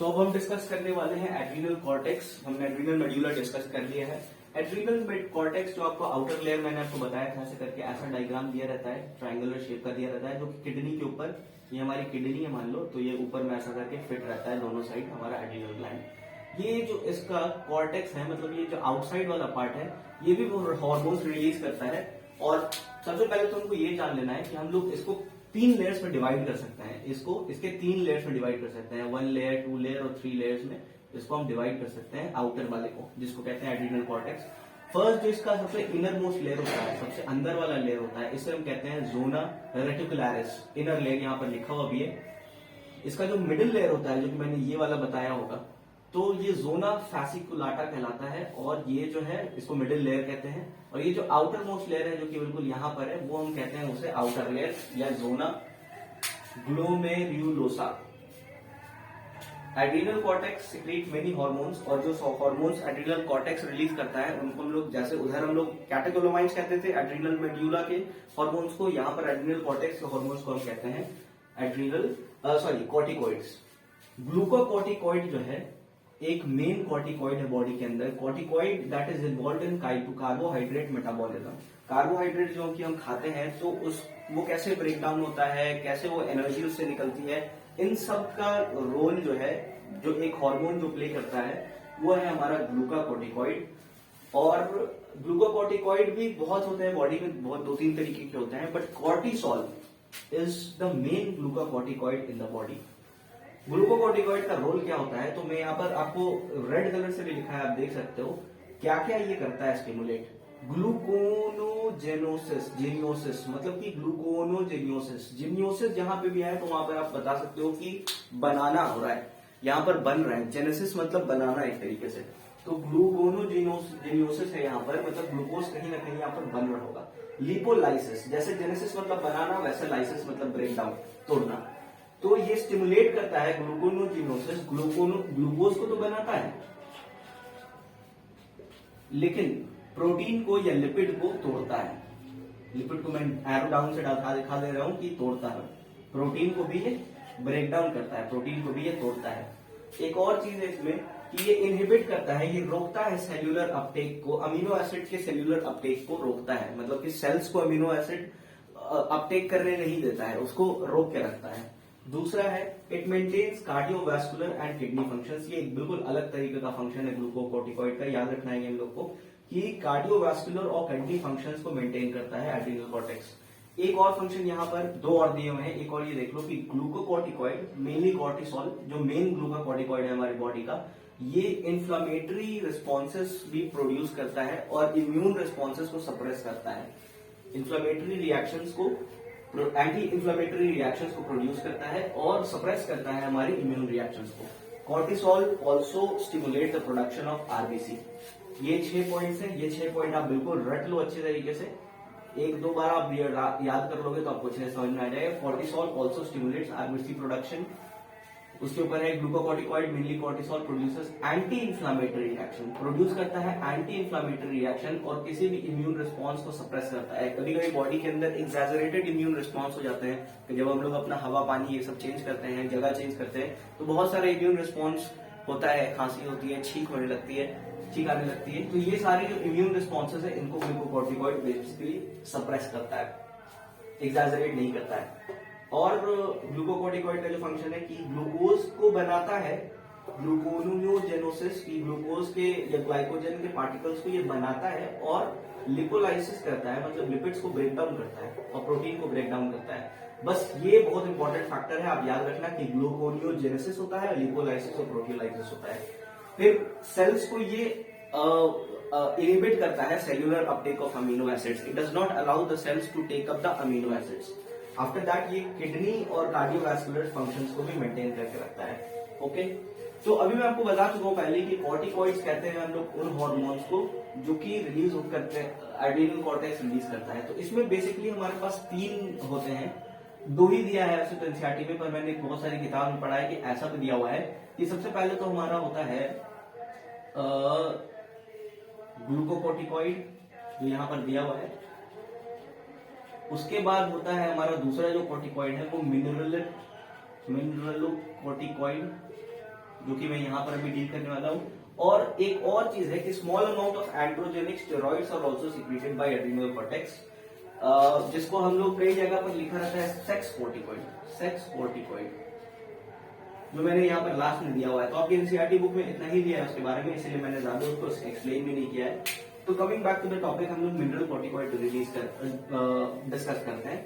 अब हम डिस्कस करने वाले हैं एड्रीनल कॉर्टेक्स। हमने एड्रीनल मेड्यूला डिस्कस कर लिया है। एड्रीनल कॉर्टेक्स जो आपको आउटर लेयर मैंने आपको बताया था ऐसे करके ऐसा डायग्राम दिया रहता है, ट्रायंगुलर शेप का दिया रहता है, जो कि किडनी के ऊपर, ये हमारी किडनी है मान लो, तो ये ऊपर में ऐसा करके फिट रहता है दोनों साइड हमारा एड्रीनल ग्लैंड। ये जो इसका कॉर्टेक्स है, मतलब ये जो आउटसाइड वाला पार्ट है, ये भी वो हार्मोन्स रिलीज करता है। और सबसे पहले तो हमको ये जान लेना है कि हम लोग इसको 3 लेयर्स में डिवाइड कर सकते हैं। इसके 3 लेयर्स में डिवाइड कर सकते हैं, 1 लेयर, 2 लेयर और 3 लेयर्स में इसको हम डिवाइड कर सकते हैं आउटर वाले को, जिसको कहते हैं एड्रीनल कॉर्टेक्स। फर्स्ट जो इसका सबसे इनर मोस्ट लेयर होता है, सबसे अंदर वाला लेयर होता है, इसे हम कहते हैं जोना रेटिकुलरिस। इनर लेयर यहाँ पर लिखा हुआ भी है। इसका जो मिडिल लेयर होता है, जो कि मैंने ये वाला बताया होगा, तो ये जोना फैसिकुलाटा कहलाता है, और ये जो है इसको मिडिल लेयर कहते हैं। और ये जो आउटर मोस्ट लेयर है, जो कि बिल्कुल यहाँ पर है, वो हम कहते हैं उसे आउटर लेयर या zona glomerulosa. Adrenal cortex secrete many hormones, और जो हार्मोन्स एड्रीनल कॉर्टेक्स रिलीज करता है उनको हम लोग, जैसे उधर हम लोग कैटेकोलोमाइन्स कहते थे एड्रीनल मेड्यूला के हार्मोन्स को, यहाँ पर एड्रीनल कॉर्टेक्स के हार्मोन्स को हम कहते हैं एड्रीनल कॉर्टिकॉइड्स। ग्लूकोकॉर्टिकॉइड जो है एक मेन कॉर्टिकॉइड है बॉडी के अंदर। Corticoid that is involve in carbohydrate metabolism. Carbohydrate जो कि हम खाते हैं, तो वो कैसे ब्रेक डाउन होता है, कैसे वो एनर्जी उससे निकलती है, इन सब का रोल जो है, जो एक हार्मोन जो प्ले करता है, वो है हमारा ग्लूकोकॉर्टिकॉइड। और ग्लूकोकॉर्टिकॉइड भी बहुत होते हैं बॉडी में, बहुत 2-3 तरीके के होते हैं, but cortisol is the main glucocorticoid in the body. Glucocorticoid का रोल क्या होता है, तो मैं यहाँ पर आपको रेड कलर से भी लिखा है, आप देख सकते हो क्या क्या ये करता है। स्टिमुलेट ग्लूकोनोजेनोसिस, जीनियोसिस, मतलब कि ग्लूकोनोजेनियोसिस, जीनियोसिस जहां पे भी आए तो वहां पर आप बता सकते हो कि बनाना हो रहा है, यहाँ पर बन रहा है। जेनेसिस मतलब बनाना एक तरीके से, तो ग्लूकोनोजेनियोसिस है यहाँ पर, मतलब ग्लूकोज कहीं ना कहीं यहाँ पर बन रहा होगा। लिपोलाइसिस, जैसे जेनेसिस मतलब बनाना, वैसे लाइसिस मतलब ब्रेक डाउन, तोड़ना। तो ये स्टिमुलेट करता है ग्लूकोनोजेनोसिस। ग्लूकोज को तो बनाता है, लेकिन प्रोटीन को या लिपिड को तोड़ता है। लिपिड को मैं एरो डाउन से दिखा दे रहा हूं कि तोड़ता है। प्रोटीन को भी ये ब्रेक डाउन करता है, प्रोटीन को भी ये तोड़ता है। एक और चीज है इसमें कि ये इनहिबिट करता है, ये रोकता है सेल्यूलर अपटेक को, अमीनो एसिड के सेल्यूलर अपटेक को रोकता है, मतलब कि सेल्स को अमीनो एसिड अपटेक करने नहीं देता है, उसको रोक के रखता है। दूसरा है it maintains cardiovascular and kidney functions. ये एक बिल्कुल अलग तरीके का फंक्शन है ग्लूकोकॉर्टिकॉइड का, याद रखना है हम लोग को कि कार्डियोवैस्कुलर और किडनी फंक्शंस को मेंटेन करता है एड्रीनल कॉर्टेक्स। एक और फंक्शन यहाँ पर 2 और दिए हुए हैं, एक और ये देख लो कि ग्लूकोकॉर्टिकॉइड मेनली कॉर्टिसोल, जो मेन ग्लूकोकॉर्टिकॉइड है हमारी बॉडी का, ये इन्फ्लामेटरी रिस्पॉन्सेस भी प्रोड्यूस करता है और इम्यून रिस्पॉन्सेस को सप्रेस करता है। इन्फ्लामेटरी रिएक्शंस को, एंटी इन्फ्लामेटरी रिएक्शंस को प्रोड्यूस करता है और सप्रेस करता है हमारी इम्यून रिएक्शंस को। Cortisol also stimulate the production of RBC. ये 6 पॉइंट्स हैं, ये 6 पॉइंट आप बिल्कुल रट लो अच्छे तरीके से, 1-2 बार आप याद कर लोगे तो आपको अच्छे से समझ में आ जाएगा। Cortisol also stimulates RBC production. उसके ऊपर है glucocorticoid mainly cortisol produces anti inflammatory reaction, produce करता है एंटी इन्फ्लामेटरी रिएक्शन और किसी भी इम्यून रिस्पॉन्स को सप्रेस करता है। कभी कभी बॉडी के अंदर एग्जैजरेटेड इम्यून रिस्पॉन्स हो जाते हैं कि जब हम लोग अपना हवा पानी ये सब चेंज करते हैं, जगह चेंज करते हैं, तो बहुत सारे इम्यून रिस्पॉन्स होता है, खांसी होती है, छींक होने लगती है, छींक आने लगती है, तो ये सारे जो इम्यून रिस्पॉन्सेज है इनको ग्लूकोकॉर्टिकॉइड बेसिकली सप्रेस करता है, एग्जैजरेट नहीं करता है। और ग्लूकोकॉर्टिकॉइड का जो फंक्शन है कि ग्लूकोज को बनाता है, ग्लूकोनोजेनोसिस की ग्लूकोज के या ग्लाइकोजन के पार्टिकल्स को ये बनाता है, और लिपोलाइसिस करता है, मतलब लिपिड्स को ब्रेक डाउन करता है और प्रोटीन को ब्रेक डाउन करता है। बस ये बहुत इंपॉर्टेंट फैक्टर है, आप याद रखना कि ग्लूकोनियोजेनेसिस होता है, लिपोलाइसिस और प्रोटियोलाइसिस होता है। फिर सेल्स को ये इनहिबिट करता है cellular uptake of amino acids. It does not allow the cells to take up the amino acids. After that ये किडनी और कार्डियोवैस्कुलर फंक्शंस को भी मेंटेन करके रखता है। ओके, तो अभी मैं आपको बता चुका हूं पहले कि कॉर्टिकॉइड्स कहते हैं हम लोग उन हार्मोन्स को जो कि रिलीज करते हैं, एड्रीनल कॉर्टेक्स रिलीज करता है। तो इसमें बेसिकली हमारे पास 3 होते हैं, 2 ही दिया है ऐसे तो एनसीईआरटी में, पर मैंने बहुत सारी किताब में पढ़ा है कि ऐसा भी दिया हुआ है कि सबसे पहले तो हमारा होता है ग्लूकोकॉर्टिकॉइड, जो यहाँ पर दिया हुआ है। उसके बाद होता है हमारा दूसरा जो कॉर्टिकॉइड है वो मिनरलोकॉर्टिकॉइड, जो कि मैं यहाँ पर अभी डील करने वाला हूँ। और एक और चीज है कि small amount of androgenic steroids are also secreted by adrenal cortex, जिसको हम लोग कई जगह पर लिखा रहता है सेक्स कोर्टिकोइड, जो मैंने यहाँ पर लास्ट में दिया हुआ है। तो आपकी एनसीईआरटी बुक में इतना ही दिया है उसके बारे में, इसलिए मैंने ज्यादा उसको एक्सप्लेन भी नहीं किया है। तो coming back to the topic, हम लोग मिनरल कॉर्टिकोइड डिस्कस करते हैं।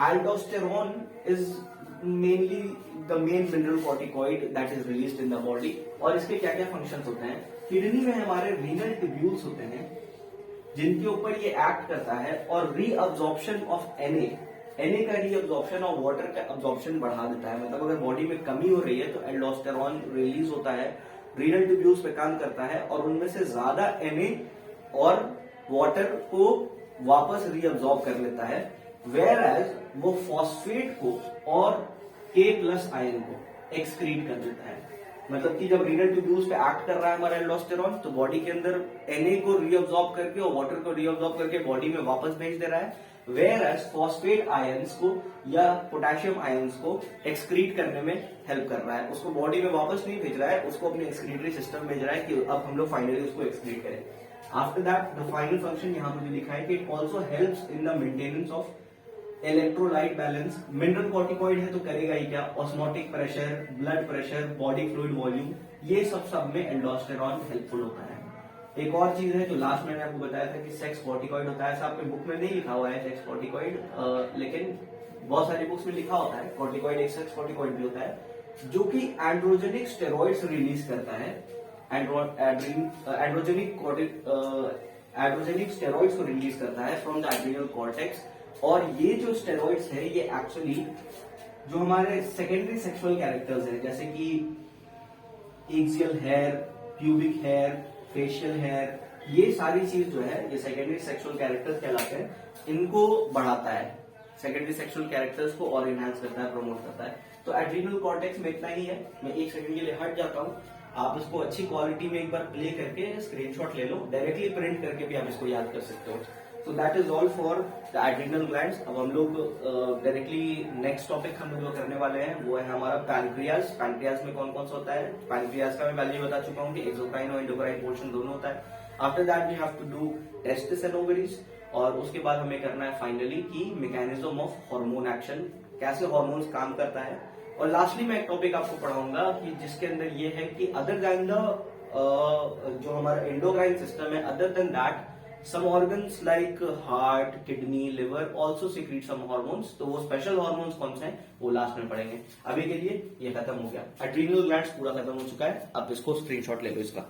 Aldosterone is mainly the main mineral corticoid that is released in the body. और इसके क्या क्या फंक्शंस होते हैं? किडनी में हमारे रीनल ट्यूब्यूल्स होते हैं जिनके ऊपर ये एक्ट करता है और रीअब्जॉर्प्शन ऑफ एनए का रीअब्जॉर्प्शन और वाटर का अब्जॉर्प्शन बढ़ा देता है। मतलब अगर बॉडी में कमी हो रही है तो एल्डोस्टेरॉन रिलीज होता है, रीनल ट्यूब्यूल्स पे काम करता है और उनमें से ज्यादा एनए और वाटर को वापस रीअब्जॉर्ब कर लेता है, वेयर एज वो फॉस्फेट को और K+ आयन को एक्सक्रीट कर देता है। मतलब कि जब रीनल ट्यूब्यूल्स पे एक्ट कर रहा है हमारा एल्डोस्टेरॉन, तो बॉडी के अंदर Na को रीअब्जॉर्ब करके और वाटर को रीअब्जॉर्ब करके बॉडी में वापस भेज दे रहा है, वेयर एज फॉस्फेट आयंस को या पोटेशियम आयंस को एक्सक्रीट करने में हेल्प कर रहा है। उसको बॉडी में वापस नहीं भेज रहा है, उसको अपने एक्सक्रीटरी सिस्टम भेज रहा है कि अब हम लोग फाइनली उसको एक्सक्रीट करें। After that the final function यहाँ मुझे लिखा है कि it also helps in the maintenance of electrolyte balance. Mineral corticoid है तो करेगा ही क्या? Osmotic pressure, blood pressure, body fluid volume, ये सब में एल्डोस्टेरॉन हेल्पफुल होता है। एक और चीज है जो लास्ट मैंने आपको बताया था कि सेक्स कॉर्टिकोइड होता है। ऐसा आपके बुक में नहीं लिखा हुआ है सेक्स कॉर्टिकोइड, लेकिन बहुत सारी बुक्स में लिखा होता है कॉर्टिकोइड। एक सेक्स कॉर्टिकोइड भी होता है जो कि एंड्रोजेनिक स्टेरॉइड्स रिलीज करता है। एंड्रोजेनिक स्टेरॉइड्स को रिलीज करता है फ्रॉम द एड्रिनल कॉर्टेक्स। और ये जो स्टेरॉइड्स है ये एक्चुअली जो हमारे सेकेंडरी सेक्सुअल कैरेक्टर्स है, जैसे कि axial hair, pubic hair, facial hair, ये सारी चीज जो है ये सेकेंडरी सेक्सुअल कैरेक्टर्स कहलाते हैं, इनको बढ़ाता है, सेकेंडरी सेक्सुअल कैरेक्टर्स को और इनहांस करता है, प्रमोट करता है। तो एड्रिनल कॉर्टेक्स में इतना ही है। मैं एक सेकंड के लिए हट जाता हूँ, आप इसको अच्छी क्वालिटी में एक बार प्ले करके स्क्रीनशॉट ले लो, डायरेक्टली प्रिंट करके भी आप इसको याद कर सकते हो। So that is all for the adrenal glands। अब हम लोग डायरेक्टली नेक्स्ट टॉपिक हम लोग जो करने वाले हैं वो है हमारा पैनक्रियाज। पैनक्रियाज में कौन कौन सा होता है? पैनक्रियाज का मैं पहले ही बता चुका हूँ कि एक्सोक्राइन और एंडोक्राइन पोर्शन दोनों होता है। After that we have to do testis and ovaries, और उसके बाद हमें करना है फाइनली की मैकेनिज्म ऑफ हार्मोन एक्शन, कैसे हार्मोन्स काम करता है। और लास्टली मैं एक टॉपिक आपको पढ़ाऊंगा कि जिसके अंदर ये है कि अदर देन द जो हमारा एंडोक्राइन सिस्टम है, other than that some organs like heart, kidney, liver also secrete some hormones। तो वो स्पेशल हार्मोन्स कौन से हैं वो लास्ट में पढ़ेंगे। अभी के लिए ये खत्म हो गया, एड्रिनल ग्लैंड्स पूरा खत्म हो चुका है। अब इसको स्क्रीनशॉट ले लो इसका।